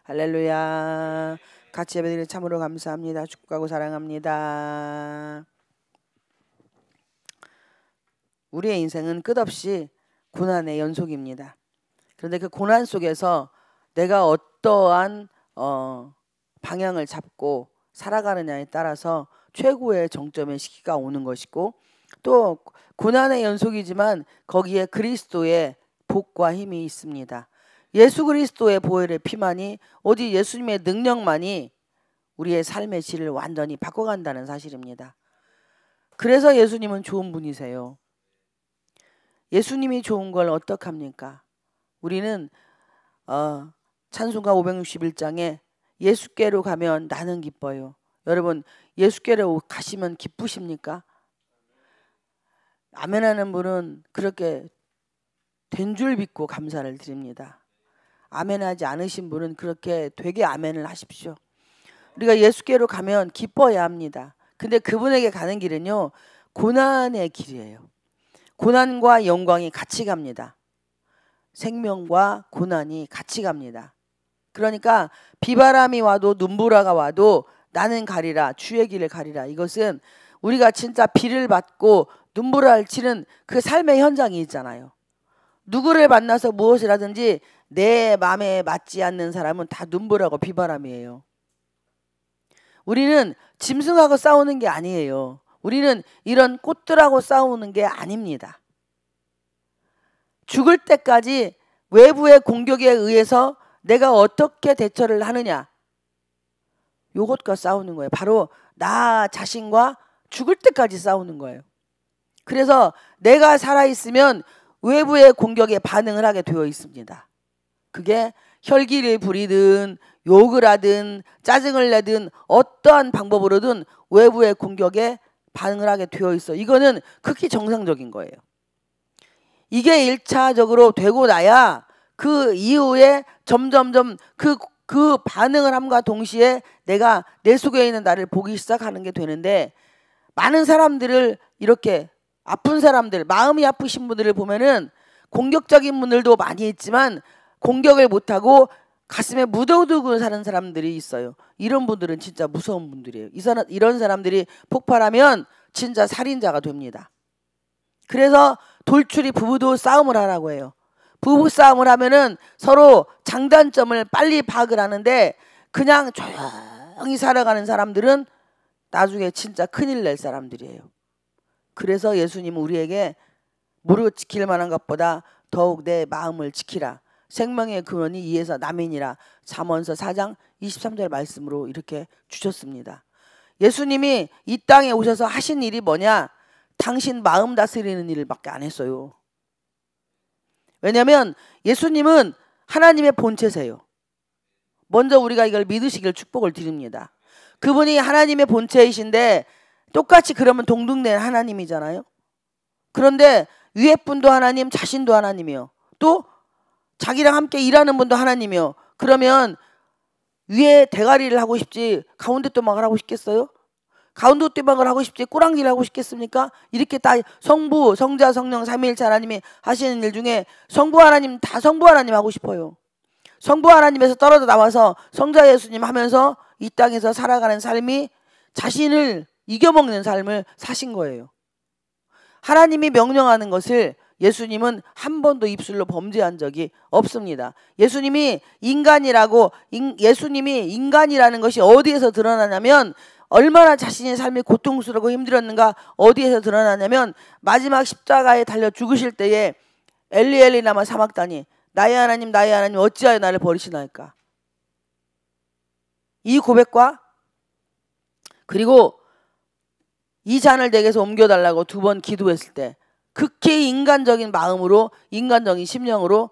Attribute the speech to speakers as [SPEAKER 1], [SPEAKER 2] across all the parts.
[SPEAKER 1] 할렐루야. 같이 예배드리는 참으로 감사합니다. 축복하고 사랑합니다. 우리의 인생은 끝없이 고난의 연속입니다. 그런데 그 고난 속에서 내가 어떠한 방향을 잡고 살아가느냐에 따라서 최고의 정점의 시기가 오는 것이고, 또 고난의 연속이지만 거기에 그리스도의 복과 힘이 있습니다. 예수 그리스도의 보혈의 피만이, 오직 예수님의 능력만이 우리의 삶의 질을 완전히 바꿔간다는 사실입니다. 그래서 예수님은 좋은 분이세요. 예수님이 좋은 걸 어떡합니까? 우리는 찬송가 561장에 예수께로 가면 나는 기뻐요. 여러분, 예수께로 가시면 기쁘십니까? 아멘하는 분은 그렇게 된 줄 믿고 감사를 드립니다. 아멘하지 않으신 분은 그렇게 되게 아멘을 하십시오. 우리가 예수께로 가면 기뻐야 합니다. 근데 그분에게 가는 길은요, 고난의 길이에요. 고난과 영광이 같이 갑니다. 생명과 고난이 같이 갑니다. 그러니까 비바람이 와도 눈보라가 와도 나는 가리라, 주의 길을 가리라. 이것은 우리가 진짜 비를 맞고 눈보라를 치는 그 삶의 현장이 있잖아요. 누구를 만나서 무엇을 하든지 내 마음에 맞지 않는 사람은 다 눈보라고 비바람이에요. 우리는 짐승하고 싸우는 게 아니에요. 우리는 이런 꽃들하고 싸우는 게 아닙니다. 죽을 때까지 외부의 공격에 의해서 내가 어떻게 대처를 하느냐, 요것과 싸우는 거예요. 바로 나 자신과 죽을 때까지 싸우는 거예요. 그래서 내가 살아있으면 외부의 공격에 반응을 하게 되어 있습니다. 그게 혈기를 부리든 욕을 하든 짜증을 내든 어떠한 방법으로든 외부의 공격에 반응을 하게 되어 있어. 이거는 극히 정상적인 거예요. 이게 1차적으로 되고 나야 그 이후에 점점점 그 반응을 함과 동시에 내가 내 속에 있는 나를 보기 시작하는 게 되는데, 많은 사람들을 이렇게 아픈 사람들, 마음이 아프신 분들을 보면은 공격적인 분들도 많이 있지만 공격을 못하고 가슴에 묻어두고 사는 사람들이 있어요. 이런 분들은 진짜 무서운 분들이에요. 이런 사람들이 폭발하면 진짜 살인자가 됩니다. 그래서 돌출이 부부도 싸움을 하라고 해요. 부부 싸움을 하면은 서로 장단점을 빨리 파악을 하는데, 그냥 조용히 살아가는 사람들은 나중에 진짜 큰일 낼 사람들이에요. 그래서 예수님은 우리에게 무릇 지킬 만한 것보다 더욱 내 마음을 지키라. 생명의 근원이 이에서 남이니라. 잠언서 4장 23절 말씀으로 이렇게 주셨습니다. 예수님이 이 땅에 오셔서 하신 일이 뭐냐? 당신 마음 다스리는 일밖에 안 했어요. 왜냐하면 예수님은 하나님의 본체세요. 먼저 우리가 이걸 믿으시길 축복을 드립니다. 그분이 하나님의 본체이신데 똑같이 그러면 동등된 하나님이잖아요. 그런데 위에 분도 하나님, 자신도 하나님이요. 또 자기랑 함께 일하는 분도 하나님이요. 그러면 위에 대가리를 하고 싶지 가운데 또막을 하고 싶겠어요? 가운데 또막을 하고 싶지 꼬랑지를 하고 싶겠습니까? 이렇게 다 성부, 성자, 성령, 삼위일체 하나님이 하시는 일 중에 성부 하나님, 다 성부 하나님 하고 싶어요. 성부 하나님에서 떨어져 나와서 성자 예수님 하면서 이 땅에서 살아가는 삶이 자신을 이겨먹는 삶을 사신 거예요. 하나님이 명령하는 것을 예수님은 한 번도 입술로 범죄한 적이 없습니다. 예수님이 인간이라는 것이 어디에서 드러나냐면, 얼마나 자신의 삶이 고통스럽고 힘들었는가 어디에서 드러나냐면, 마지막 십자가에 달려 죽으실 때에 엘리 엘리 라마 사막다니, 나의 하나님 나의 하나님 어찌하여 나를 버리시나이까. 이 고백과 그리고 이 잔을 내게서 옮겨달라고 2번 기도했을 때 극히 인간적인 마음으로, 인간적인 심령으로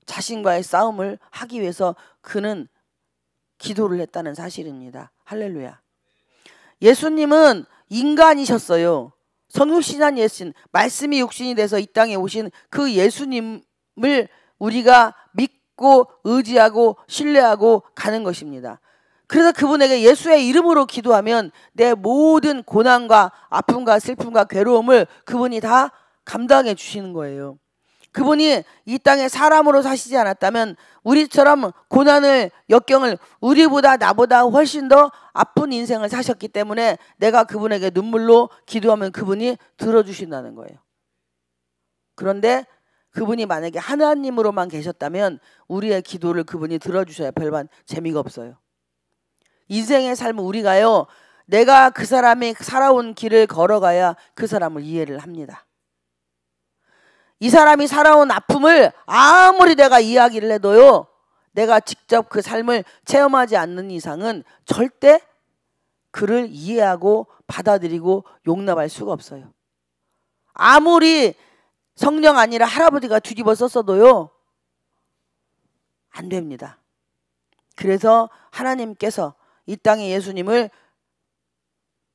[SPEAKER 1] 자신과의 싸움을 하기 위해서 그는 기도를 했다는 사실입니다. 할렐루야. 예수님은 인간이셨어요. 성육신한 예수님, 말씀이 육신이 돼서 이 땅에 오신 그 예수님을 우리가 믿고 의지하고 신뢰하고 가는 것입니다. 그래서 그분에게 예수의 이름으로 기도하면 내 모든 고난과 아픔과 슬픔과 괴로움을 그분이 다 감당해 주시는 거예요. 그분이 이 땅에 사람으로 사시지 않았다면 우리처럼 고난을 역경을 우리보다 나보다 훨씬 더 아픈 인생을 사셨기 때문에 내가 그분에게 눈물로 기도하면 그분이 들어주신다는 거예요. 그런데 그분이 만약에 하나님으로만 계셨다면 우리의 기도를 그분이 들어주셔야 별반 재미가 없어요. 인생의 삶은 우리가요, 내가 그 사람이 살아온 길을 걸어가야 그 사람을 이해를 합니다. 이 사람이 살아온 아픔을 아무리 내가 이야기를 해도요, 내가 직접 그 삶을 체험하지 않는 이상은 절대 그를 이해하고 받아들이고 용납할 수가 없어요. 아무리 성령 아니라 할아버지가 뒤집어 썼어도요, 안 됩니다. 그래서 하나님께서 이 땅에 예수님을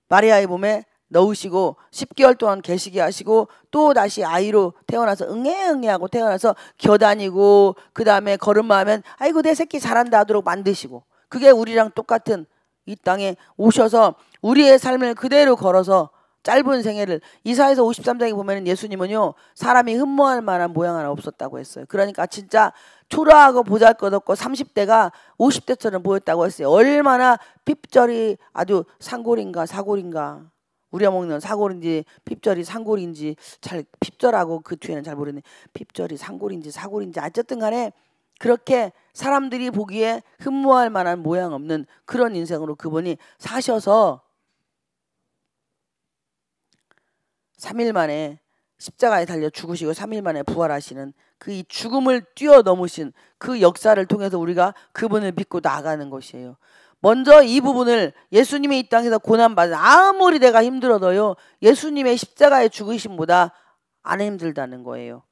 [SPEAKER 1] 마리아의 몸에 넣으시고 10개월 동안 계시게 하시고 또 다시 아이로 태어나서 응애응애하고 태어나서 겨다니고 그 다음에 걸음마하면 아이고 내 새끼 잘한다 하도록 만드시고, 그게 우리랑 똑같은 이 땅에 오셔서 우리의 삶을 그대로 걸어서 짧은 생애를, 이사야서 53장에 보면 예수님은요, 사람이 흠모할 만한 모양 하나 없었다고 했어요. 그러니까 진짜 초라하고 보잘것없고 30대가 50대처럼 보였다고 했어요. 얼마나 핍절이 아주 상골인가 사골인가, 우리가 먹는 사골인지 핍절이 상골인지, 잘 핍절하고 그 뒤에는 잘 모르겠네. 핍절이 상골인지 사골인지 어쨌든 간에 그렇게 사람들이 보기에 흠모할 만한 모양 없는 그런 인생으로 그분이 사셔서 3일 만에 십자가에 달려 죽으시고 3일 만에 부활하시는 그 이 죽음을 뛰어넘으신 그 역사를 통해서 우리가 그분을 믿고 나아가는 것이에요. 먼저 이 부분을, 예수님이 이 땅에서 고난받은, 아무리 내가 힘들어도요, 예수님의 십자가의 죽으심보다 안 힘들다는 거예요.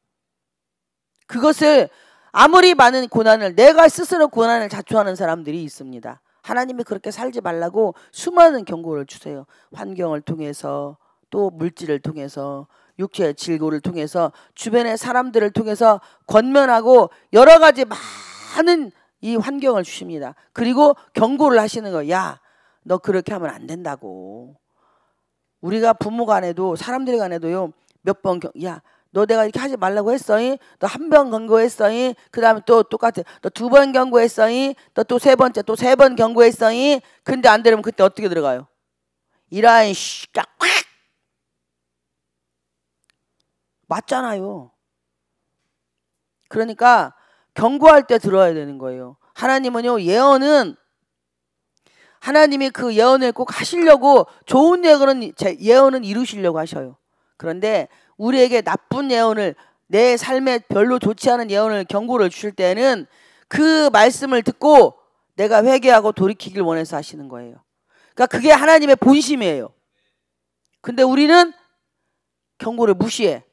[SPEAKER 1] 그것을, 아무리 많은 고난을, 내가 스스로 고난을 자초하는 사람들이 있습니다. 하나님이 그렇게 살지 말라고 수많은 경고를 주세요. 환경을 통해서, 또 물질을 통해서, 육체의 질고를 통해서, 주변의 사람들을 통해서 권면하고 여러 가지 많은 이 환경을 주십니다. 그리고 경고를 하시는 거예요. 야, 너 그렇게 하면 안 된다고. 우리가 부모 간에도 사람들 간에도요, 몇 번 야, 너 내가 이렇게 하지 말라고 했어이? 너 한 번 경고했어이? 그 다음에 또 똑같아. 너 2번 경고했어이? 너 또 3번째 또 3번 경고했어이? 근데 안 되면 그때 어떻게 들어가요? 이라인 씨까 꽉! 맞잖아요. 그러니까 경고할 때 들어야 되는 거예요. 하나님은요, 예언은, 하나님이 그 예언을 꼭 하시려고, 좋은 예언은 이루시려고 하셔요. 그런데 우리에게 나쁜 예언을, 내 삶에 별로 좋지 않은 예언을, 경고를 주실 때는 그 말씀을 듣고 내가 회개하고 돌이키길 원해서 하시는 거예요. 그러니까 그게 하나님의 본심이에요. 근데 우리는 경고를 무시해.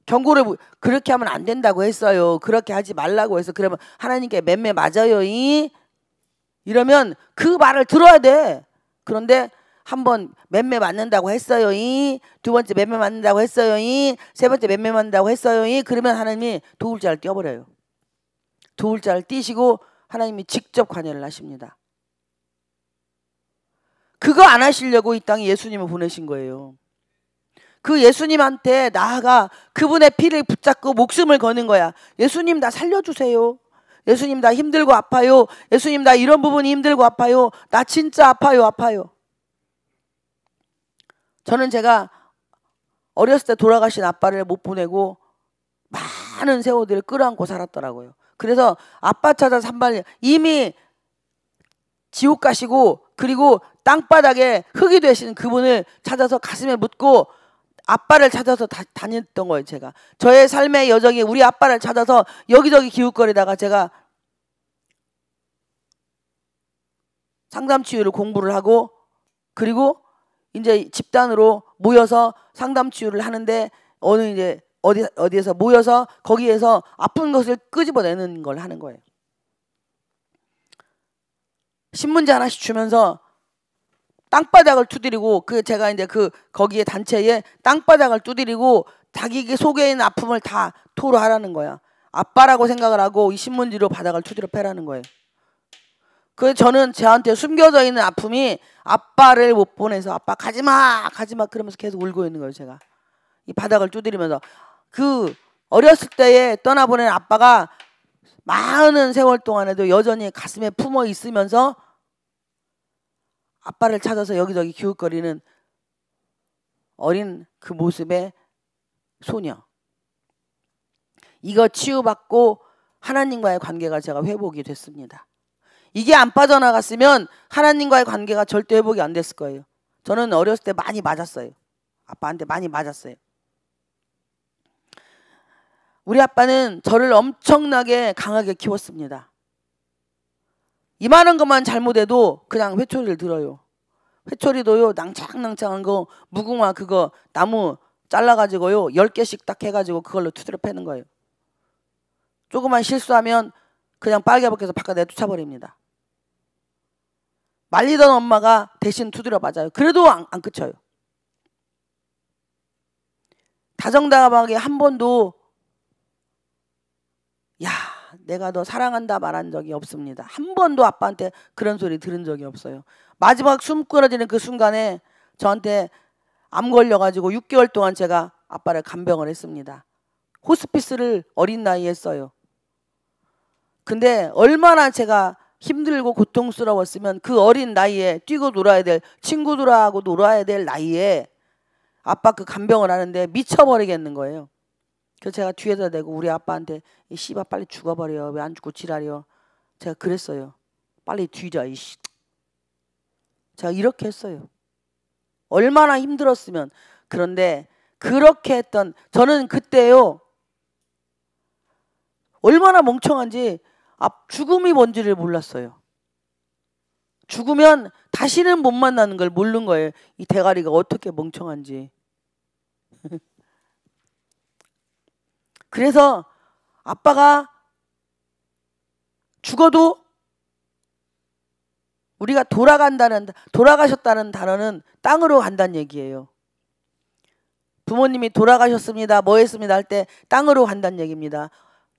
[SPEAKER 1] 경고를 그렇게 하면 안 된다고 했어요. 그렇게 하지 말라고 해서, 그러면 하나님께 맴매 맞아요 이러면 그 말을 들어야 돼. 그런데 한번 맴매 맞는다고 했어요 2번째 맴매 맞는다고 했어요 3번째 맴매 맞는다고 했어요 그러면 하나님이 도울자를 띄워버려요. 도울자를 띄시고 하나님이 직접 관여를 하십니다. 그거 안 하시려고 이 땅에 예수님을 보내신 거예요. 그 예수님한테 나아가 그분의 피를 붙잡고 목숨을 거는 거야. 예수님 나 살려주세요. 예수님 나 힘들고 아파요. 예수님 나 이런 부분이 힘들고 아파요. 나 진짜 아파요. 저는 제가 어렸을 때 돌아가신 아빠를 못 보내고 많은 세월들을 끌어안고 살았더라고요. 그래서 아빠 찾아 산발, 이미 지옥 가시고 그리고 땅바닥에 흙이 되시는 그분을 찾아서 가슴에 묻고 아빠를 찾아서 다녔던 거예요. 제가 저의 삶의 여정이 우리 아빠를 찾아서 여기저기 기웃거리다가 제가 상담치유를 공부를 하고, 그리고 이제 집단으로 모여서 상담치유를 하는데, 어느 이제 어디에서 모여서 거기에서 아픈 것을 끄집어내는 걸 하는 거예요. 신문지 하나씩 주면서 땅바닥을 두드리고, 제가 이제 거기에 단체에 땅바닥을 두드리고 자기 속에 있는 아픔을 다 토로하라는 거야. 아빠라고 생각을 하고 이 신문지로 바닥을 두드려 패라는 거예요. 그래서 저는 저한테 숨겨져 있는 아픔이, 아빠를 못 보내서 아빠 가지마 그러면서 계속 울고 있는 거예요. 제가 이 바닥을 두드리면서 어렸을 때에 떠나보낸 아빠가 많은 세월 동안에도 여전히 가슴에 품어 있으면서 아빠를 찾아서 여기저기 기웃거리는 어린 그 모습의 소녀. 이거 치유받고 하나님과의 관계가 제가 회복이 됐습니다. 이게 안 빠져나갔으면 하나님과의 관계가 절대 회복이 안 됐을 거예요. 저는 어렸을 때 많이 맞았어요. 아빠한테 많이 맞았어요. 우리 아빠는 저를 엄청나게 강하게 키웠습니다. 이만한 것만 잘못해도 그냥 회초리를 들어요. 회초리도요, 낭창낭창한 거, 무궁화 그거 나무 잘라가지고요, 10개씩 딱 해가지고 그걸로 두드려 패는 거예요. 조금만 실수하면 그냥 빨개벗겨서 바깥에 내쫓아버립니다. 말리던 엄마가 대신 두드려 맞아요. 그래도 안 그쳐요. 다정다감하게 한 번도 야, 내가 너 사랑한다 말한 적이 없습니다. 한 번도 아빠한테 그런 소리 들은 적이 없어요. 마지막 숨 끊어지는 그 순간에 저한테 암 걸려가지고 6개월 동안 제가 아빠를 간병을 했습니다. 호스피스를 어린 나이에 했어요. 근데 얼마나 제가 힘들고 고통스러웠으면 그 어린 나이에 뛰고 놀아야 될, 친구들하고 놀아야 될 나이에 아빠 그 간병을 하는데 미쳐버리겠는 거예요. 그래서 제가 뒤에다 대고 우리 아빠한테 이 씨발 빨리 죽어버려. 왜 안 죽고 지랄이요. 제가 그랬어요. 빨리 뒤져 이씨. 제가 이렇게 했어요. 얼마나 힘들었으면. 그런데 그렇게 했던 저는 그때요. 얼마나 멍청한지 죽음이 뭔지를 몰랐어요. 죽으면 다시는 못 만나는 걸 모르는 거예요. 이 대가리가 어떻게 멍청한지. 그래서 아빠가 죽어도 우리가 돌아가셨다는 단어는 땅으로 간다는 얘기예요. 부모님이 돌아가셨습니다. 뭐 했습니다 할 때 땅으로 간다는 얘기입니다.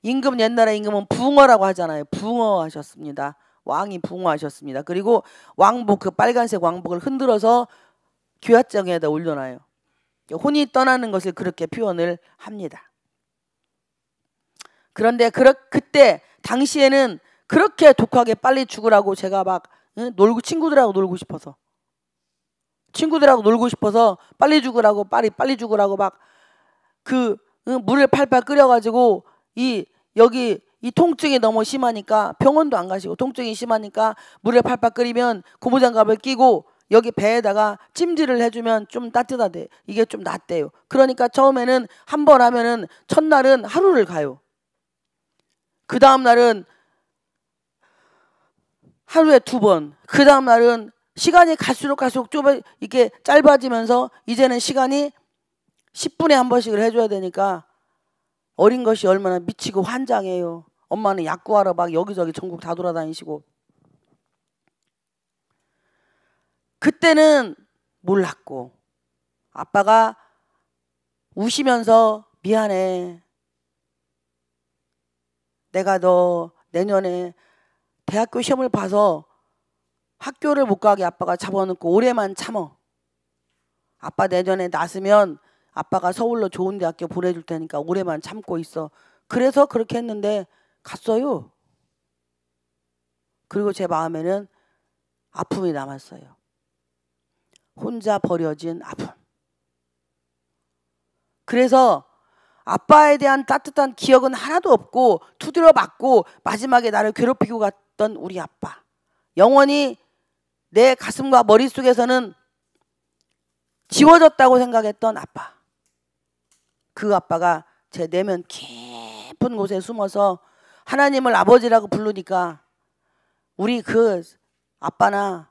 [SPEAKER 1] 임금 옛날에 임금은 붕어라고 하잖아요. 붕어하셨습니다. 왕이 붕어하셨습니다. 그리고 왕복 그 빨간색 왕복을 흔들어서 귀화장에다 올려놔요. 혼이 떠나는 것을 그렇게 표현을 합니다. 그런데 그때 당시에는 그렇게 독하게 빨리 죽으라고 제가 막 놀고 친구들하고 놀고 싶어서 빨리 죽으라고 빨리 죽으라고 막 그 물을 팔팔 끓여가지고 여기 이 통증이 너무 심하니까 병원도 안 가시고 통증이 심하니까 물을 팔팔 끓이면 고무장갑을 끼고 여기 배에다가 찜질을 해주면 좀 따뜻하대. 이게 좀 낫대요. 그러니까 처음에는 한 번 하면은 첫날은 하루를 가요. 그 다음 날은 하루에 2번. 그 다음 날은 시간이 갈수록 이렇게 짧아지면서 이제는 시간이 10분에 한 번씩을 해줘야 되니까 어린 것이 얼마나 미치고 환장해요. 엄마는 약 구하러 막 여기저기 전국 다 돌아다니시고. 그때는 몰랐고 아빠가 우시면서 미안해. 내가 너 내년에 대학교 시험을 봐서 학교를 못 가게 아빠가 잡아놓고 올해만 참어. 아빠 내년에 낳으면 아빠가 서울로 좋은 대학교 보내줄 테니까 올해만 참고 있어. 그래서 그렇게 했는데 갔어요. 그리고 제 마음에는 아픔이 남았어요. 혼자 버려진 아픔. 그래서 아빠에 대한 따뜻한 기억은 하나도 없고 두드려 맞고 마지막에 나를 괴롭히고 갔던 우리 아빠. 영원히 내 가슴과 머릿속에서는 지워졌다고 생각했던 아빠. 그 아빠가 제 내면 깊은 곳에 숨어서 하나님을 아버지라고 부르니까 우리 그 아빠나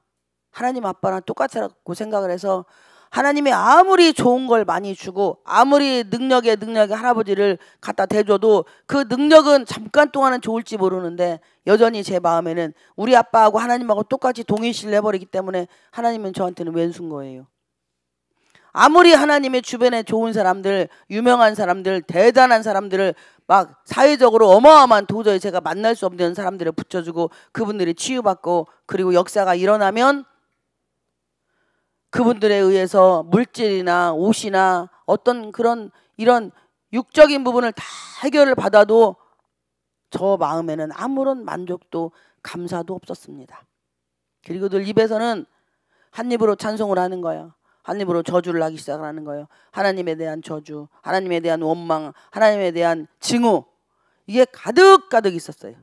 [SPEAKER 1] 하나님 아빠나 똑같다고 생각을 해서 하나님이 아무리 좋은 걸 많이 주고 아무리 능력의 할아버지를 갖다 대줘도 그 능력은 잠깐 동안은 좋을지 모르는데 여전히 제 마음에는 우리 아빠하고 하나님하고 똑같이 동일시를 해버리기 때문에 하나님은 저한테는 왼수인 거예요. 아무리 하나님의 주변에 좋은 사람들, 유명한 사람들, 대단한 사람들을 막 사회적으로 어마어마한 도저히 제가 만날 수 없는 사람들을 붙여주고 그분들이 치유받고 그리고 역사가 일어나면 그분들에 의해서 물질이나 옷이나 어떤 그런 이런 육적인 부분을 다 해결을 받아도 저 마음에는 아무런 만족도 감사도 없었습니다. 그리고 늘 입에서는 한 입으로 찬송을 하는 거예요. 한 입으로 저주를 하기 시작하는 거예요. 하나님에 대한 저주, 하나님에 대한 원망, 하나님에 대한 증오, 이게 가득가득 있었어요.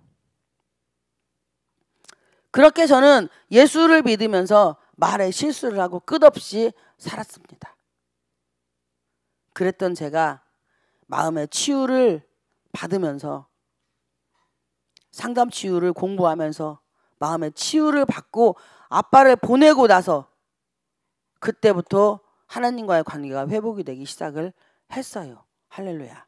[SPEAKER 1] 그렇게 저는 예수를 믿으면서 말에 실수를 하고 끝없이 살았습니다. 그랬던 제가 마음의 치유를 받으면서 상담 치유를 공부하면서 마음의 치유를 받고 아빠를 보내고 나서 그때부터 하나님과의 관계가 회복이 되기 시작을 했어요. 할렐루야.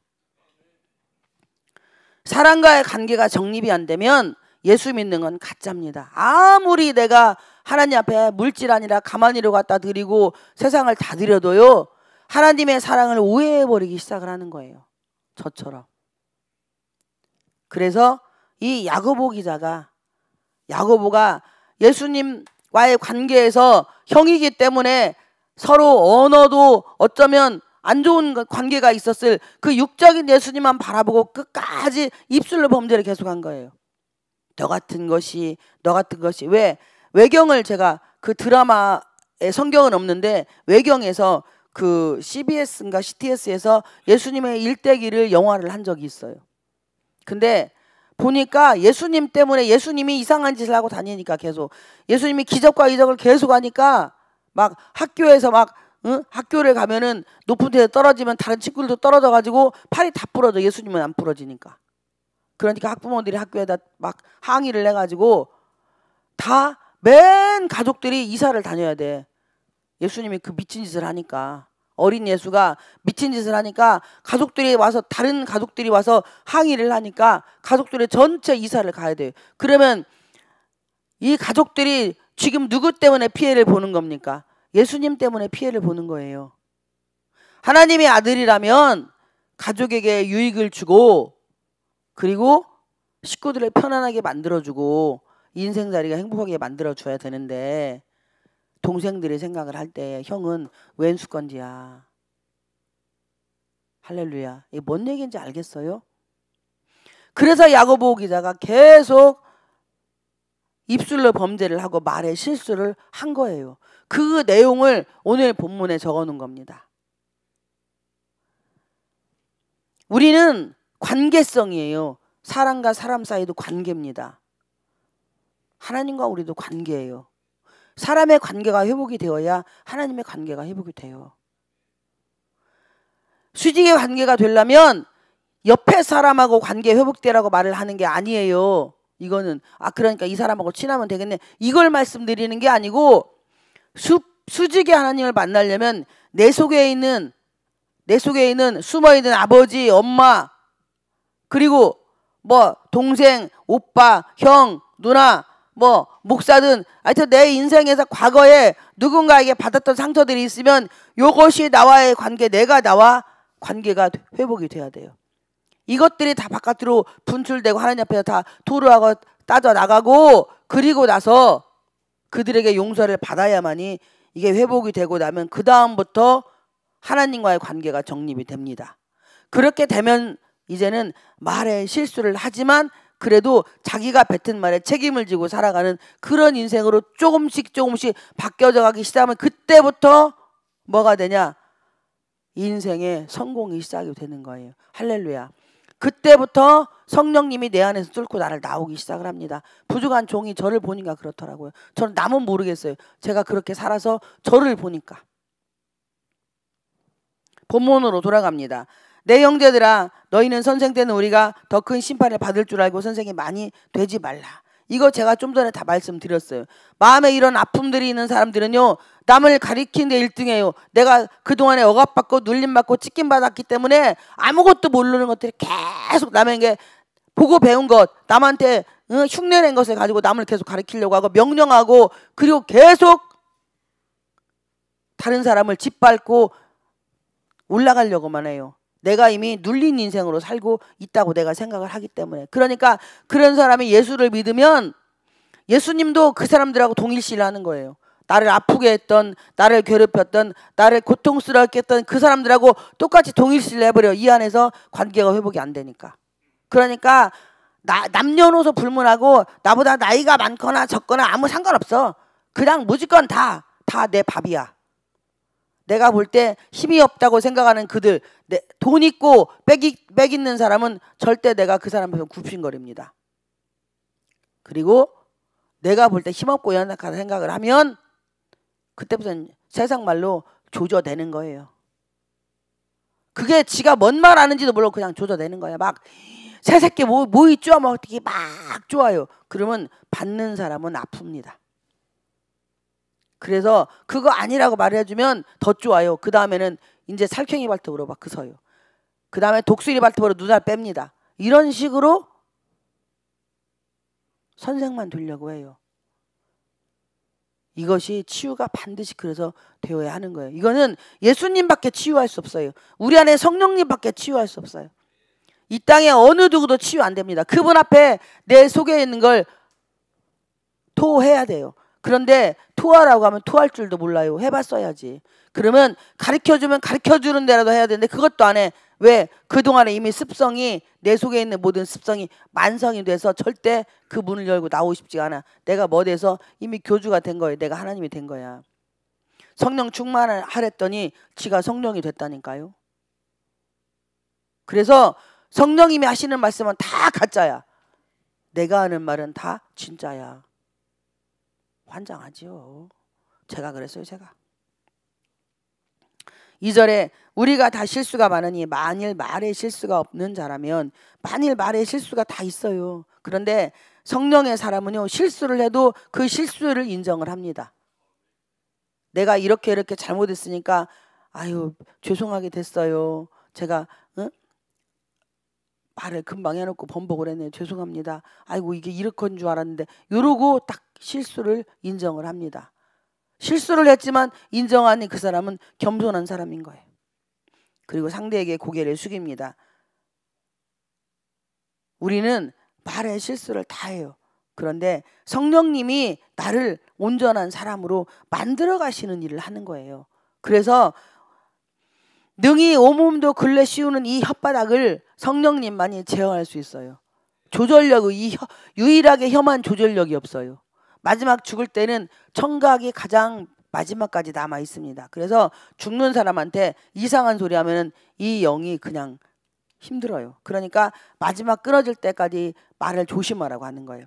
[SPEAKER 1] 사람과의 관계가 정립이 안 되면 예수 믿는 건 가짜입니다. 아무리 내가 하나님 앞에 물질 아니라 가만히로 갖다 드리고 세상을 다 드려도요, 하나님의 사랑을 오해해버리기 시작을 하는 거예요. 저처럼. 그래서 이 야고보가 예수님과의 관계에서 형이기 때문에 서로 언어도 어쩌면 안 좋은 관계가 있었을 그 육적인 예수님만 바라보고 끝까지 입술로 범죄를 계속한 거예요. 너 같은 것이 왜 외경을 제가 그 드라마에 성경은 없는데 외경에서 그 CBS인가 CTS에서 예수님의 일대기를 영화를 한 적이 있어요. 근데 보니까 예수님 때문에 예수님이 이상한 짓을 하고 다니니까 계속 예수님이 기적과 이적을 계속 하니까 막 학교에서 막 학교를 가면은 높은 데에 떨어지면 다른 친구들도 떨어져 가지고 팔이 다 부러져. 예수님은 안 부러지니까. 그러니까 학부모들이 학교에다 막 항의를 해가지고 다 맨 가족들이 이사를 다녀야 돼. 예수님이 그 미친 짓을 하니까. 어린 예수가 미친 짓을 하니까 가족들이 와서 다른 가족들이 와서 항의를 하니까 가족들이 전체 이사를 가야 돼요. 그러면 이 가족들이 지금 누구 때문에 피해를 보는 겁니까? 예수님 때문에 피해를 보는 거예요. 하나님의 아들이라면 가족에게 유익을 주고 그리고 식구들을 편안하게 만들어주고 인생자리가 행복하게 만들어줘야 되는데 동생들이 생각을 할 때 형은 웬 수건지야. 할렐루야. 이게 뭔 얘기인지 알겠어요? 그래서 야고보 기자가 계속 입술로 범죄를 하고 말에 실수를 한 거예요. 그 내용을 오늘 본문에 적어놓은 겁니다. 우리는 관계성이에요. 사람과 사람 사이도 관계입니다. 하나님과 우리도 관계예요. 사람의 관계가 회복이 되어야 하나님의 관계가 회복이 돼요. 수직의 관계가 되려면 옆에 사람하고 관계 회복되라고 말을 하는 게 아니에요. 이거는 그러니까 이 사람하고 친하면 되겠네. 이걸 말씀드리는 게 아니고 수직의 하나님을 만나려면 내 속에 있는 숨어있는 아버지, 엄마, 그리고 뭐 동생, 오빠, 형, 누나, 뭐 목사든 하여튼 내 인생에서 과거에 누군가에게 받았던 상처들이 있으면 이것이 나와의 관계, 내가 나와 관계가 회복이 돼야 돼요. 이것들이 다 바깥으로 분출되고 하나님 앞에서 다 토로하고 따져나가고 그리고 나서 그들에게 용서를 받아야만이 이게 회복이 되고 나면 그 다음부터 하나님과의 관계가 정립이 됩니다. 그렇게 되면 이제는 말에 실수를 하지만 그래도 자기가 뱉은 말에 책임을 지고 살아가는 그런 인생으로 조금씩 바뀌어져 가기 시작하면 그때부터 뭐가 되냐? 인생의 성공이 시작이 되는 거예요. 할렐루야. 그때부터 성령님이 내 안에서 뚫고 나를 나오기 시작을 합니다. 부족한 종이 저를 보니까 그렇더라고요. 저는 남은 모르겠어요. 제가 그렇게 살아서 저를 보니까. 본문으로 돌아갑니다. 내 형제들아 너희는 선생 때는 우리가 더 큰 심판을 받을 줄 알고 선생이 많이 되지 말라. 이거 제가 좀 전에 다 말씀드렸어요. 마음에 이런 아픔들이 있는 사람들은요 남을 가리키는 데 1등이에요. 내가 그동안에 억압받고 눌림받고 찢김받았기 때문에 아무것도 모르는 것들이 계속 남에게 보고 배운 것, 남한테 흉내낸 것을 가지고 남을 계속 가리키려고 하고 명령하고 그리고 계속 다른 사람을 짓밟고 올라가려고만 해요. 내가 이미 눌린 인생으로 살고 있다고 내가 생각을 하기 때문에. 그러니까 그런 사람이 예수를 믿으면 예수님도 그 사람들하고 동일시를 하는 거예요. 나를 아프게 했던, 나를 괴롭혔던, 나를 고통스럽게 했던 그 사람들하고 똑같이 동일시를 해버려. 이 안에서 관계가 회복이 안 되니까. 그러니까 남녀노소 불문하고 나보다 나이가 많거나 적거나 아무 상관없어. 그냥 무조건 다 내 밥이야. 내가 볼 때 힘이 없다고 생각하는 그들, 돈 있고 빽 있는 사람은 절대 내가 그 사람에서 굽신거립니다. 그리고 내가 볼 때 힘없고 연약하다 생각을 하면 그때부터는 세상 말로 조져대는 거예요. 그게 지가 뭔 말 하는지도 모르고 그냥 조져대는 거야. 막 새새끼 뭐 있죠? 막 어떻게 막 좋아요. 그러면 받는 사람은 아픕니다. 그래서 그거 아니라고 말해주면 더 좋아요. 그 다음에는 이제 살쾡이 발톱으로 막 그서요. 그 다음에 독수리 발톱으로 눈알 뺍니다. 이런 식으로 선생만 되려고 해요. 이것이 치유가 반드시 그래서 되어야 하는 거예요. 이거는 예수님밖에 치유할 수 없어요. 우리 안에 성령님밖에 치유할 수 없어요. 이 땅에 어느 누구도 치유 안 됩니다. 그분 앞에 내 속에 있는 걸 토해야 돼요. 그런데 토하라고 하면 토할 줄도 몰라요. 해봤어야지. 그러면 가르쳐주면 가르쳐주는 대로도 해야 되는데 그것도 안 해. 왜? 그동안에 이미 습성이, 내 속에 있는 모든 습성이 만성이 돼서 절대 그 문을 열고 나오고 싶지가 않아. 내가 뭐 돼서 이미 교주가 된 거예요. 내가 하나님이 된 거야. 성령 충만을 하랬더니 지가 성령이 됐다니까요. 그래서 성령님이 하시는 말씀은 다 가짜야. 내가 하는 말은 다 진짜야. 환장하지요. 제가 그랬어요. 제가. 2절에 우리가 다 실수가 많으니 만일 말에 실수가 없는 자라면, 만일 말에 실수가 다 있어요. 그런데 성령의 사람은요, 실수를 해도 그 실수를 인정을 합니다. 내가 이렇게 잘못했으니까 아유 죄송하게 됐어요. 제가 말을 금방 해놓고 번복을 했네요. 죄송합니다. 아이고 이게 이렇건 줄 알았는데, 이러고 딱 실수를 인정을 합니다. 실수를 했지만 인정하니 그 사람은 겸손한 사람인 거예요. 그리고 상대에게 고개를 숙입니다. 우리는 말에 실수를 다 해요. 그런데 성령님이 나를 온전한 사람으로 만들어 가시는 일을 하는 거예요. 그래서 능히 온몸도 근래 씌우는 이 혓바닥을 성령님만이 제어할 수 있어요. 조절력이 유일하게 혐한 조절력이 없어요. 마지막 죽을 때는 청각이 가장 마지막까지 남아 있습니다. 그래서 죽는 사람한테 이상한 소리 하면은 이 영이 그냥 힘들어요. 그러니까 마지막 끊어질 때까지 말을 조심하라고 하는 거예요.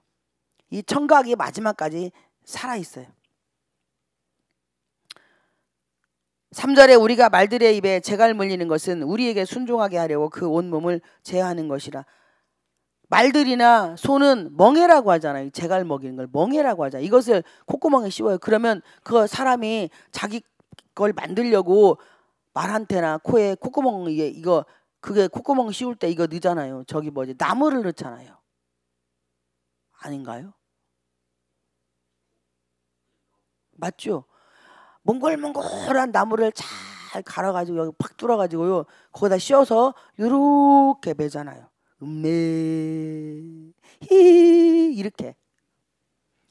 [SPEAKER 1] 이 청각이 마지막까지 살아 있어요. 3절에 우리가 말들의 입에 재갈 물리는 것은 우리에게 순종하게 하려고 그 온몸을 제어하는 것이라. 말들이나 소는 멍해라고 하잖아요. 재갈 먹이는 걸 멍해라고 하잖아요. 이것을 콧구멍에 씌워요. 그러면 그 사람이 자기 걸 만들려고 말한테나 코에 콧구멍에 그게 콧구멍 씌울 때 이거 넣잖아요. 저기 뭐지, 나무를 넣잖아요. 아닌가요? 맞죠? 몽골몽골한 나무를 잘 갈아가지고 여기 팍 뚫어가지고요, 거기다 씌워서 요렇게 매잖아요. 히 이렇게.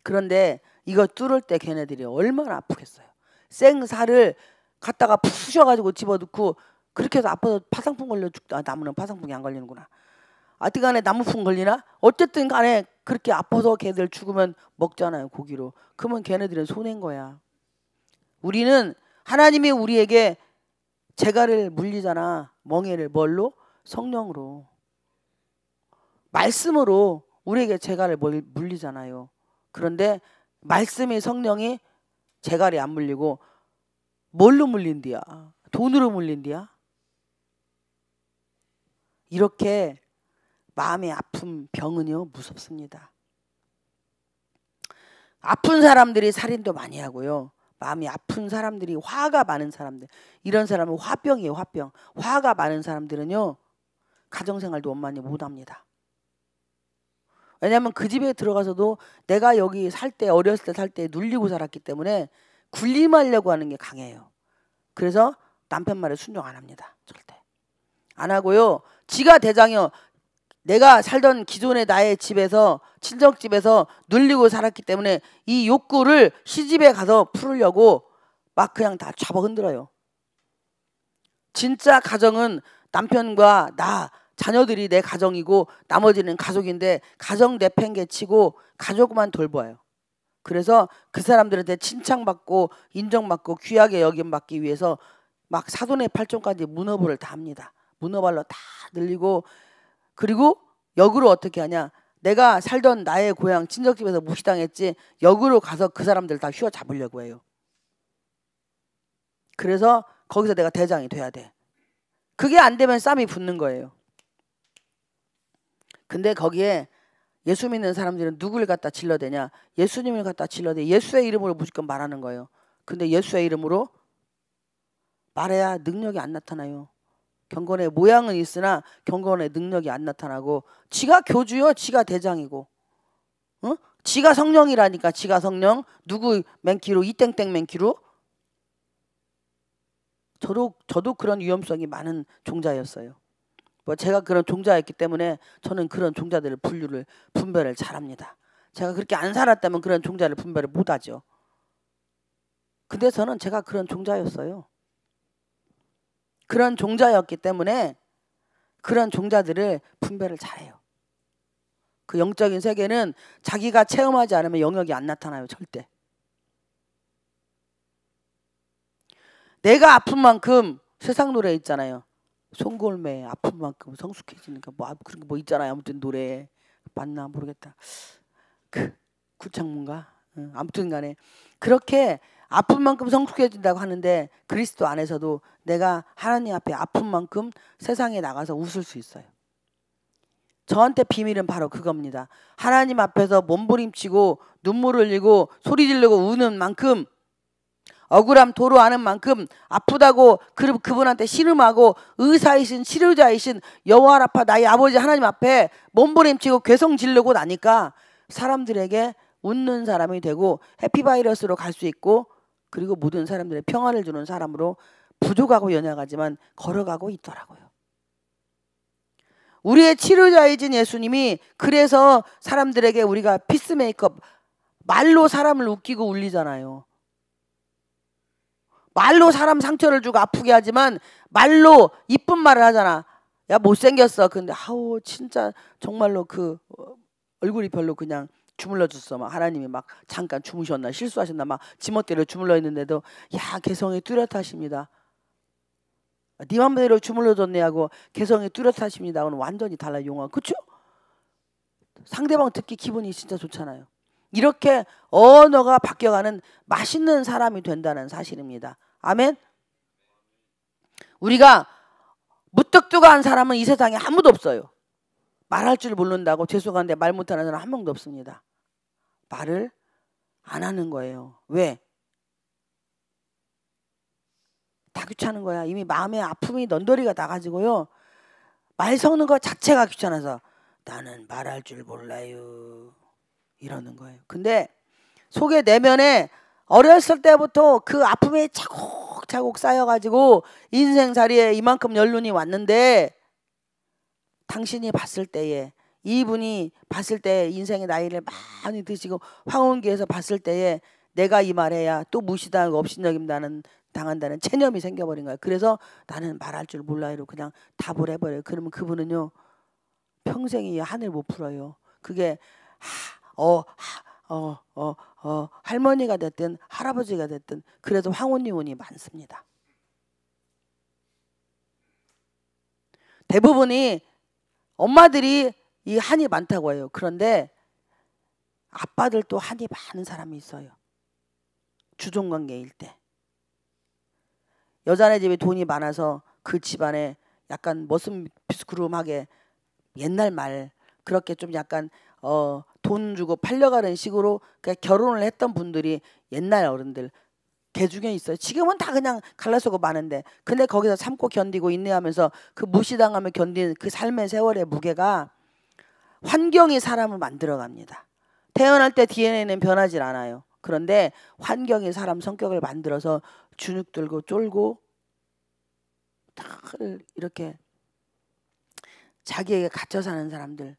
[SPEAKER 1] 그런데 이거 뚫을 때 걔네들이 얼마나 아프겠어요. 생살을 갖다가 푸셔가지고 집어넣고 그렇게 해서 아파서 파상풍 걸려 죽다. 나무는 파상풍이 안 걸리는구나. 하여튼간에 나무풍 걸리나? 어쨌든 간에 그렇게 아파서 걔들 죽으면 먹잖아요, 고기로. 그러면 걔네들은 손해인 거야. 우리는 하나님이 우리에게 재갈을 물리잖아. 멍에를 뭘로? 성령으로. 말씀으로 우리에게 재갈을 물리잖아요. 그런데 말씀이, 성령이 재갈이 안 물리고 뭘로 물린디야? 돈으로 물린디야? 이렇게 마음의 아픔, 병은요 무섭습니다. 아픈 사람들이 살인도 많이 하고요. 마음이 아픈 사람들이, 화가 많은 사람들, 이런 사람은 화병이에요. 화병. 화가 많은 사람들은요 가정생활도 원만히 못합니다. 왜냐하면 그 집에 들어가서도 내가 여기 살 때, 어렸을 때 살 때 눌리고 살았기 때문에 군림하려고 하는 게 강해요. 그래서 남편 말에 순종 안 합니다. 절대 안 하고요. 지가 대장이요. 내가 살던 기존의 나의 집에서 친정집에서 눌리고 살았기 때문에 이 욕구를 시집에 가서 풀으려고 막 그냥 다 잡아 흔들어요. 진짜 가정은 남편과 나 자녀들이 내 가정이고 나머지는 가족인데 가정 내팽개치고 가족만 돌봐요. 그래서 그 사람들한테 칭찬받고 인정받고 귀하게 여김받기 위해서 막 사돈의 팔촌까지 문어발을 다 합니다. 문어발로 다 늘리고 그리고 역으로 어떻게 하냐. 내가 살던 나의 고향 친정집에서 무시당했지 역으로 가서 그 사람들 다 휘어잡으려고 해요. 그래서 거기서 내가 대장이 돼야 돼. 그게 안 되면 쌈이 붙는 거예요. 근데 거기에 예수 믿는 사람들은 누구를 갖다 질러대냐. 예수님을 갖다 질러대. 예수의 이름으로 무조건 말하는 거예요. 근데 예수의 이름으로 말해야 능력이 안 나타나요. 경건의 모양은 있으나 경건의 능력이 안 나타나고 지가 교주요. 지가 대장이고 지가 성령이라니까. 지가 성령. 누구 맨키로 이땡땡 맨키로. 저도 그런 위험성이 많은 종자였어요. 뭐 제가 그런 종자였기 때문에 저는 그런 종자들을 분별을 잘합니다. 제가 그렇게 안 살았다면 그런 종자를 분별을 못하죠. 근데 저는 제가 그런 종자였어요. 그런 종자였기 때문에 그런 종자들을 분별을 잘해요. 그 영적인 세계는 자기가 체험하지 않으면 영역이 안 나타나요. 절대. 내가 아픈 만큼 세상 노래 있잖아요. 송골매 아픈 만큼 성숙해지니까 뭐 그런 거 뭐 있잖아요. 아무튼 노래 맞나 모르겠다. 그 구창문가 아무튼 간에 그렇게 아픈 만큼 성숙해진다고 하는데 그리스도 안에서도 내가 하나님 앞에 아픈 만큼 세상에 나가서 웃을 수 있어요. 저한테 비밀은 바로 그겁니다. 하나님 앞에서 몸부림치고 눈물 흘리고 소리 지르고 우는 만큼 억울함 토로하는 만큼 아프다고 그분한테 씨름하고 의사이신 치료자이신 여호와 라파 나의 아버지 하나님 앞에 몸부림치고 괴성 지르고 나니까 사람들에게 웃는 사람이 되고 해피바이러스로 갈 수 있고 그리고 모든 사람들의 평안을 주는 사람으로 부족하고 연약하지만 걸어가고 있더라고요. 우리의 치료자이신 예수님이 그래서 사람들에게 우리가 피스메이커 말로 사람을 웃기고 울리잖아요. 말로 사람 상처를 주고 아프게 하지만 말로 이쁜 말을 하잖아. 야 못생겼어. 근데 아우 진짜 정말로 그 얼굴이 별로 그냥 주물러 줬어. 막 하나님이 막 잠깐 주무셨나 실수하셨나 막 지멋대로 주물러 있는데도 야 개성이 뚜렷하십니다. 네 맘대로 주물러 줬네 하고 개성이 뚜렷하십니다. 오늘 완전히 달라 용어. 그렇죠? 상대방 듣기 기분이 진짜 좋잖아요. 이렇게 언어가 바뀌어가는 맛있는 사람이 된다는 사실입니다. 아멘. 우리가 무뚝뚝한 사람은 이 세상에 아무도 없어요. 말할 줄 모른다고 죄송한데 말 못하는 사람 한 명도 없습니다. 말을 안 하는 거예요. 왜? 다 귀찮은 거야. 이미 마음의 아픔이 넌더리가 나가지고요. 말 섞는 것 자체가 귀찮아서 나는 말할 줄 몰라요. 이러는 거예요. 근데 속에 내면에 어렸을 때부터 그 아픔이 차곡차곡 쌓여가지고 인생살이에 이만큼 연륜이 왔는데 당신이 봤을 때에 이분이 봤을 때 인생의 나이를 많이 드시고 황혼기에서 봤을 때에 내가 이 말해야 또 무시당하고 업신여김 당한다는 체념이 생겨버린 거예요. 그래서 나는 말할 줄 몰라요. 그냥 답을 해버려요. 그러면 그분은요 평생이 한을 못 풀어요. 그게 할머니가 됐든 할아버지가 됐든 그래도 황혼이혼이 많습니다. 대부분이 엄마들이 이 한이 많다고 해요. 그런데 아빠들도 한이 많은 사람이 있어요. 주종관계일 때. 여자네 집에 돈이 많아서 그 집안에 약간 머슴비스쿠름하게 옛날 말 그렇게 좀 약간 돈 주고 팔려가는 식으로 결혼을 했던 분들이 옛날 어른들 개 중에 있어요. 지금은 다 그냥 갈라서고 많은데 근데 거기서 참고 견디고 인내하면서 그 무시당하며 견디는 그 삶의 세월의 무게가 환경이 사람을 만들어갑니다. 태어날 때 DNA는 변하질 않아요. 그런데 환경이 사람 성격을 만들어서 주눅 들고 쫄고 이렇게 자기에게 갇혀 사는 사람들,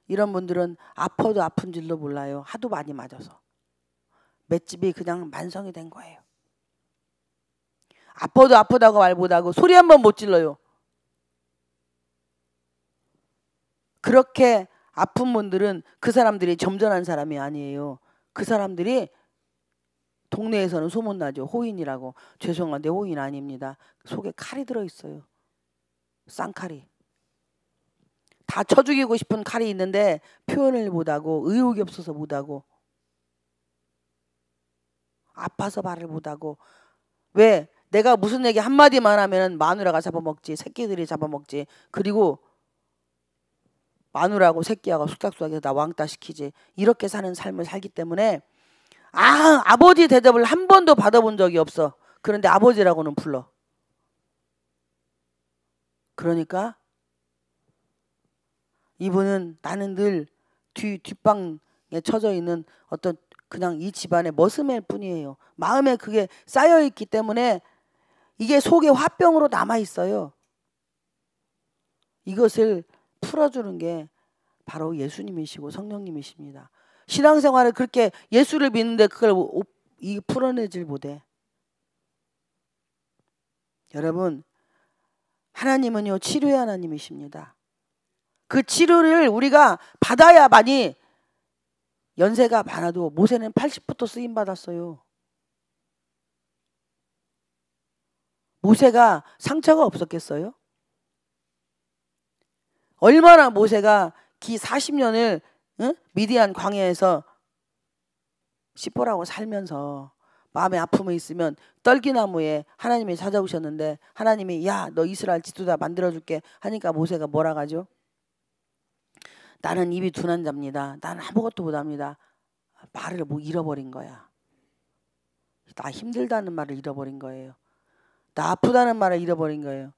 [SPEAKER 1] 이런 분들은 아파도 아픈 줄도 몰라요. 하도 많이 맞아서. 맷집이 그냥 만성이 된 거예요. 아파도 아프다고 말 못하고 소리 한 번 못 질러요. 그렇게 아픈 분들은 그 사람들이 점잖은 사람이 아니에요. 그 사람들이 동네에서는 소문나죠. 호인이라고. 죄송한데 호인 아닙니다. 속에 칼이 들어있어요. 쌍칼이. 다 쳐 죽이고 싶은 칼이 있는데 표현을 못하고, 의욕이 없어서 못하고, 아파서 말을 못하고. 왜? 내가 무슨 얘기 한마디만 하면 마누라가 잡아먹지, 새끼들이 잡아먹지, 그리고 마누라하고 새끼하고 숙닥숙닥해서 나 왕따 시키지, 이렇게 사는 삶을 살기 때문에 아버지 대접을 한 번도 받아본 적이 없어. 그런데 아버지라고는 불러. 그러니까 이분은 나는 늘 뒷방에 처져 있는 어떤 그냥 이 집안의 머슴일 뿐이에요. 마음에 그게 쌓여있기 때문에 이게 속에 화병으로 남아있어요. 이것을 풀어주는 게 바로 예수님이시고 성령님이십니다. 신앙생활을 그렇게 예수를 믿는데 그걸 풀어내질 못해. 여러분, 하나님은요 치료의 하나님이십니다. 그 치료를 우리가 받아야만이, 연세가 많아도 모세는 80부터 쓰임받았어요. 모세가 상처가 없었겠어요? 얼마나 모세가 기 40년을 미디안 광야에서 시포라고 살면서 마음에 아픔이 있으면 떨기나무에 하나님이 찾아오셨는데, 하나님이 야 너 이스라엘 지도자 만들어줄게 하니까 모세가 뭐라 하죠? 나는 입이 둔한 자입니다. 나는 아무것도 못합니다. 말을 뭐 잃어버린 거야. 나 힘들다는 말을 잃어버린 거예요. 나 아프다는 말을 잃어버린 거예요.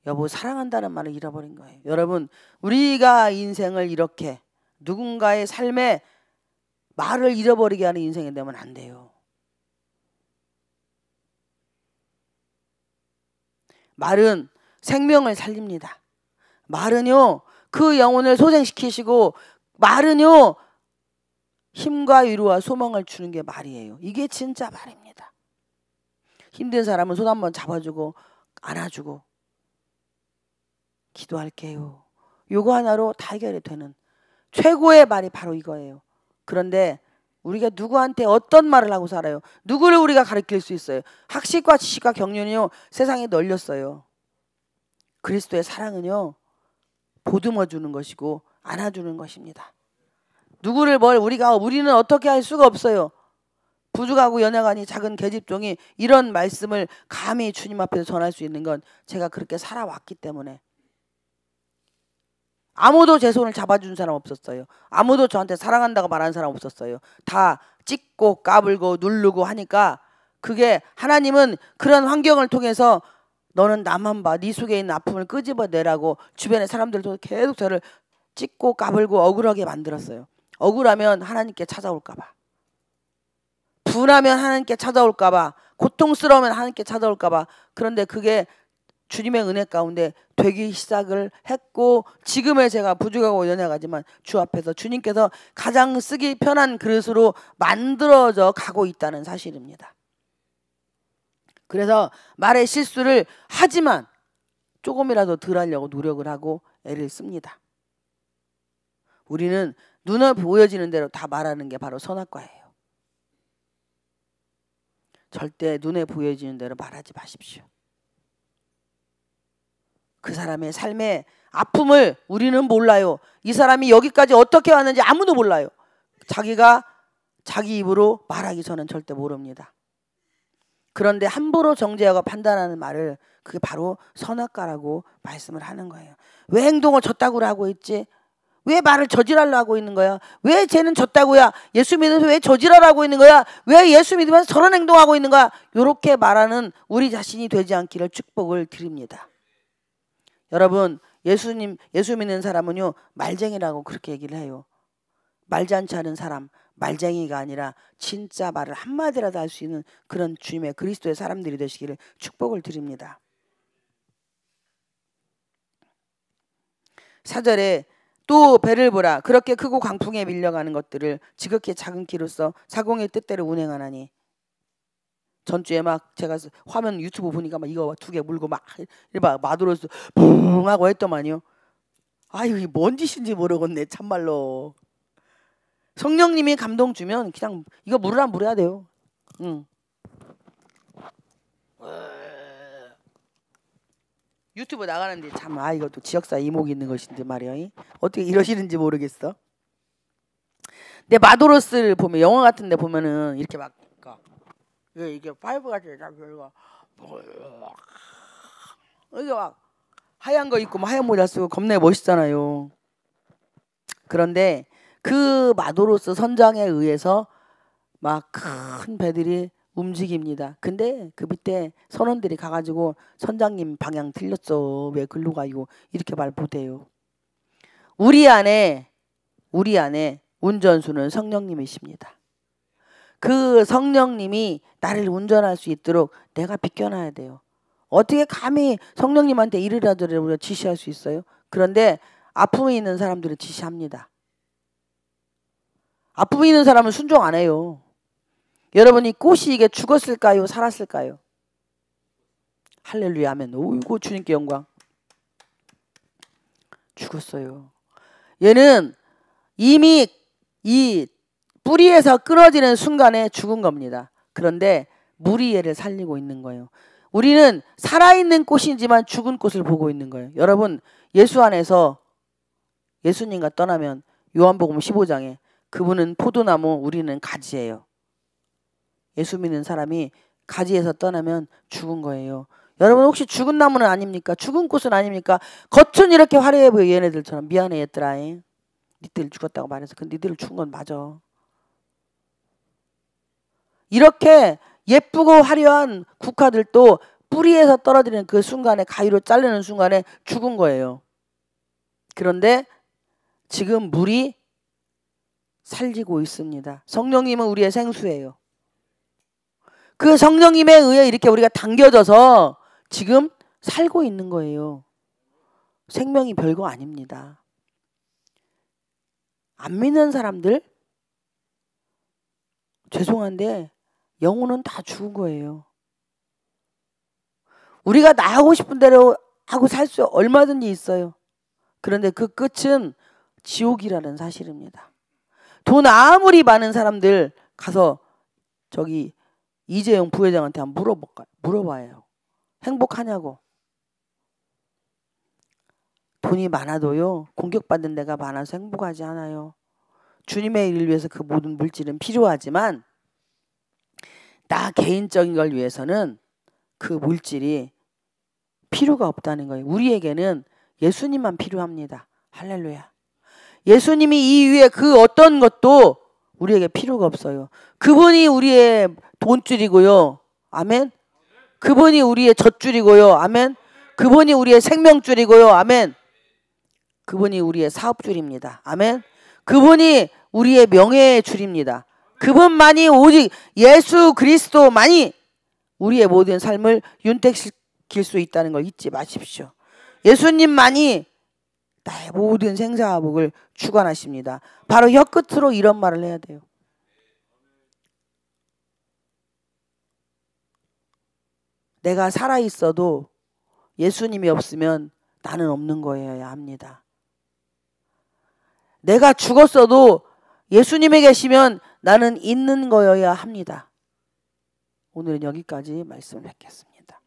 [SPEAKER 1] 여보 사랑한다는 말을 잃어버린 거예요. 여러분, 우리가 인생을 이렇게 누군가의 삶에 말을 잃어버리게 하는 인생이 되면 안 돼요. 말은 생명을 살립니다. 말은요 그 영혼을 소생시키시고, 말은요 힘과 위로와 소망을 주는 게 말이에요. 이게 진짜 말입니다. 힘든 사람은 손 한번 잡아주고 안아주고 기도할게요. 요거 하나로 다 해결이 되는 최고의 말이 바로 이거예요. 그런데 우리가 누구한테 어떤 말을 하고 살아요? 누구를 우리가 가르칠 수 있어요? 학식과 지식과 경륜이요 세상에 널렸어요. 그리스도의 사랑은요 보듬어 주는 것이고 안아주는 것입니다. 누구를 우리는 어떻게 할 수가 없어요. 부족하고 연약하니 작은 계집종이 이런 말씀을 감히 주님 앞에서 전할 수 있는 건 제가 그렇게 살아왔기 때문에. 아무도 제 손을 잡아준 사람 없었어요. 아무도 저한테 사랑한다고 말하는 사람 없었어요. 다 찢고 까불고 누르고 하니까, 그게 하나님은 그런 환경을 통해서 너는 나만 봐, 네 속에 있는 아픔을 끄집어내라고 주변의 사람들도 계속 저를 찢고 까불고 억울하게 만들었어요. 억울하면 하나님께 찾아올까 봐, 분하면 하나님께 찾아올까 봐, 고통스러우면 하나님께 찾아올까 봐. 그런데 그게 주님의 은혜 가운데 되기 시작을 했고, 지금의 제가 부족하고 연약하지만 주 앞에서 주님께서 가장 쓰기 편한 그릇으로 만들어져 가고 있다는 사실입니다. 그래서 말의 실수를 하지만 조금이라도 덜 하려고 노력을 하고 애를 씁니다. 우리는 눈에 보여지는 대로 다 말하는 게 바로 선악과예요. 절대 눈에 보여지는 대로 말하지 마십시오. 그 사람의 삶의 아픔을 우리는 몰라요. 이 사람이 여기까지 어떻게 왔는지 아무도 몰라요. 자기가 자기 입으로 말하기 전엔 절대 모릅니다. 그런데 함부로 정죄하고 판단하는 말을, 그게 바로 선악과라고 말씀을 하는 거예요. 왜 행동을 저따구로 하고 있지? 왜 말을 저질하려 하고 있는 거야? 왜 쟤는 저따구야? 예수 믿으면서 왜 저질하라고 있는 거야? 왜 예수 믿으면서 저런 행동하고 있는 거야? 이렇게 말하는 우리 자신이 되지 않기를 축복을 드립니다. 여러분, 예수 믿는 사람은요 말쟁이라고 그렇게 얘기를 해요. 말잔치 하는 사람, 말쟁이가 아니라 진짜 말을 한마디라도 할 수 있는 그런 주님의 그리스도의 사람들이 되시기를 축복을 드립니다. 4절에 또 배를 보라. 그렇게 크고 광풍에 밀려가는 것들을 지극히 작은 키로서 사공의 뜻대로 운행하나니. 전주에 막 제가 화면 유튜브 보니까 막 이거 2개 물고 막 이봐 마도로스 붕 하고 했더만요. 아유 이게 뭔 짓인지 모르겠네 참말로. 성령님이 감동 주면 그냥 이거 물으라 물어야 돼요. 응. 유튜브 나가는데 참 이것도 지역사 이목이 있는 것인데 말이야. 어떻게 이러시는지 모르겠어. 근데 마도로스를 보면 영화 같은 데 보면은 이렇게 막 이게 파이브 같이 이게 막 하얀 거 입고 하얀 모자 쓰고 겁내 멋있잖아요. 그런데 그 마도로스 선장에 의해서 막 큰 배들이 움직입니다. 근데 그 밑에 선원들이 가가지고 선장님 방향 틀렸어. 왜 글로 가요? 이렇게 말 못해요. 우리 안에 운전수는 성령님이십니다. 그 성령님이 나를 운전할 수 있도록 내가 비껴놔야 돼요. 어떻게 감히 성령님한테 이르라더라 우리가 지시할 수 있어요? 그런데 아픔이 있는 사람들은 지시합니다. 아픔이 있는 사람은 순종 안 해요. 여러분이 꽃이 이게 죽었을까요? 살았을까요? 할렐루야 아멘. 오이고 주님께 영광. 죽었어요. 얘는 이미 이 뿌리에서 끊어지는 순간에 죽은 겁니다. 그런데 물이 얘를 살리고 있는 거예요. 우리는 살아있는 꽃이지만 죽은 꽃을 보고 있는 거예요. 여러분 예수 안에서 예수님과 떠나면 요한복음 15장에 그분은 포도나무 우리는 가지예요. 예수 믿는 사람이 가지에서 떠나면 죽은 거예요. 여러분 혹시 죽은 나무는 아닙니까? 죽은 꽃은 아닙니까? 겉은 이렇게 화려해 보여 얘네들처럼. 미안해 얘들아. 니들 죽었다고 말해서 근데 니들 죽은 건 맞아. 이렇게 예쁘고 화려한 국화들도 뿌리에서 떨어지는 그 순간에 가위로 자르는 순간에 죽은 거예요. 그런데 지금 물이 살리고 있습니다. 성령님은 우리의 생수예요. 그 성령님에 의해 이렇게 우리가 당겨져서 지금 살고 있는 거예요. 생명이 별거 아닙니다. 안 믿는 사람들 죄송한데 영혼은 다 죽은 거예요. 우리가 나가고 싶은 대로 하고 살 수 얼마든지 있어요. 그런데 그 끝은 지옥이라는 사실입니다. 돈 아무리 많은 사람들 가서 저기 이재용 부회장한테 한번 물어봐요. 행복하냐고. 돈이 많아도요. 공격받는 데가 많아서 행복하지 않아요. 주님의 일을 위해서 그 모든 물질은 필요하지만 나 개인적인 걸 위해서는 그 물질이 필요가 없다는 거예요. 우리에게는 예수님만 필요합니다. 할렐루야. 예수님이 이 위에 그 어떤 것도 우리에게 필요가 없어요. 그분이 우리의 돈줄이고요. 아멘. 그분이 우리의 젖줄이고요. 아멘. 그분이 우리의 생명줄이고요. 아멘. 그분이 우리의 사업줄입니다. 아멘. 그분이 우리의 명예의 줄입니다. 그분만이 오직 예수 그리스도만이 우리의 모든 삶을 윤택시킬 수 있다는 걸 잊지 마십시오. 예수님만이 나의 모든 생사화복을 주관하십니다. 바로 혀끝으로 이런 말을 해야 돼요. 내가 살아있어도 예수님이 없으면 나는 없는 거여야 합니다. 내가 죽었어도 예수님이 계시면 나는 있는 거여야 합니다. 오늘은 여기까지 말씀을 뵙겠습니다.